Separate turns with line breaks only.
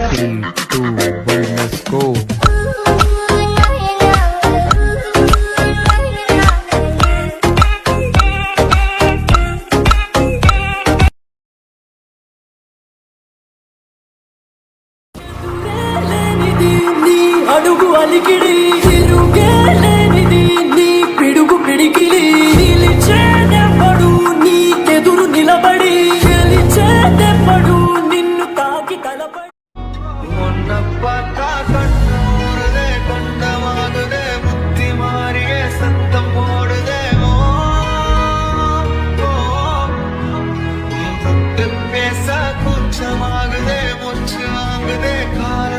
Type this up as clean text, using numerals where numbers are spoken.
3, 2, 1, let's go.
అడుగు అలికిడి తిరుగేలేనిది నీ పిడుగు పిడికిలి నిలిచేదెవ్వడు నీకెదురు నిలబడి గెలిచేదెవ్వడు నిన్ను తాకి తలపడి
ಬುದ್ಧಿ ಮಾರಿಗೆ ಸತ್ತಂ ಓಡುದೇವೋ பேச கூச்சமாகுதே மூச்சு வாங்குதே கால